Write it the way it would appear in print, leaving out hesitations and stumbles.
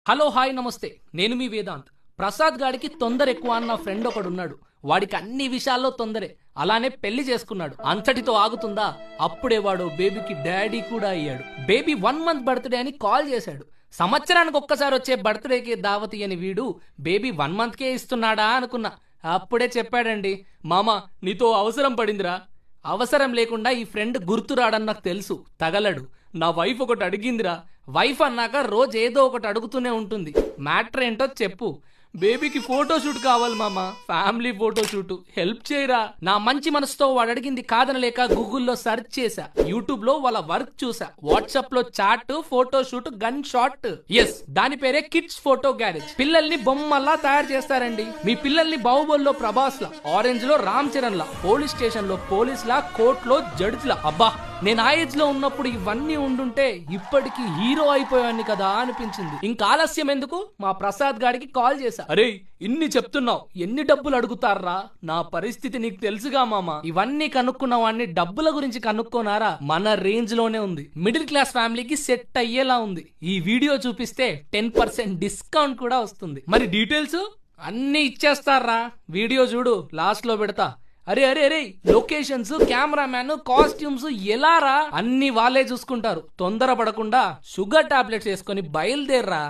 Hello hi నమస్తే, నేను మీ వేదాంత్. ప్రసాద్ గాడికి తొందర ఎక్కువ అన్న ఫ్రెండ్ ఒకడున్నాడు. వాడికి అన్ని విషయాల్లో తొందరే. అలానే పెళ్లి చేసుకున్నాడు. అంతటితో ఆగుతుందా? అప్పుడే వాడు బేబీకి డాడీ కూడా అయ్యాడు. బేబీ 1 month బర్త్డే అని కాల్ చేశాడు. సంవత్సరానికి ఒక్కసారి వచ్చే బర్త్డేకి దావతి అని వీడు బేబీ 1 monthకే ఇస్తున్నాడా అనుకున్నా. అప్పుడే చెప్పాడండి, మామా నీతో అవసరం పడిందిరా. అవసరం లేకుండా ఈ ఫ్రెండ్ గుర్తురాడని నాకు తెలుసు. తగలడు. నా వైఫ్ ఒకటి అడిగిందిరా. వైఫ్ అన్నాక రోజు ఏదో ఒకటి అడుగుతూనే ఉంటుంది. మ్యాటర్ ఏంటో చెప్పు. బేబీకి ఫోటోషూట్ కావాలి మామ, ఫ్యామిలీ ఫోటోషూట్, హెల్ప్ చేయరా. నా మంచి మనసుతో వాడు అడిగింది కాదనలేక గూగుల్లో సెర్చ్ చేశా, యూట్యూబ్ లో వాళ్ళ వర్క్ చూసా, వాట్సాప్ లో chat, photoshoot, gun shot. Yes, దాని పేరే కిడ్స్ ఫోటో గ్యారేజ్. పిల్లల్ని బొమ్మల్లా తయారు చేస్తారండి. మీ పిల్లల్ని బాహుబలిలో ప్రభాస్ లా, ఆరెంజ్ లో రామ్ చరణ్ లా, పోలీస్ స్టేషన్ లో పోలీస్ లా, కోర్ట్ లో జడ్జ్ లా. అబ్బా, నేను ఆ ఏజ్ లో ఉన్నప్పుడు ఇవన్నీ ఉండుంటే ఇప్పటికి హీరో అయిపోయాన్ని కదా అనిపించింది. ఇంకా ఆలస్యం ఎందుకు, మా ప్రసాద్ గాడికి కాల్ చేశా. అరే ఇన్ని చెప్తున్నావు, ఎన్ని డబ్బులు అడుగుతారా? నా పరిస్థితి నీకు తెలుసుగా మామ. ఇవన్నీ కనుక్కున్న వాడిని డబ్బుల గురించి కనుక్కోనారా? మన రేంజ్ లోనే ఉంది. మిడిల్ క్లాస్ ఫ్యామిలీకి సెట్ అయ్యేలా ఉంది. ఈ వీడియో చూపిస్తే 10% డిస్కౌంట్ కూడా వస్తుంది. మరి డీటెయిల్స్ అన్ని ఇచ్చేస్తారా? వీడియో చూడు, లాస్ట్ లో పెడతా. అరే అరే అరే, లొకేషన్స్, కెమెరామ్యాన్, కాస్ట్యూమ్స్ ఎలా రా? అన్ని వాళ్ళే చూసుకుంటారు. తొందర పడకుండా షుగర్ టాబ్లెట్స్ వేసుకొని బయలుదేరరా.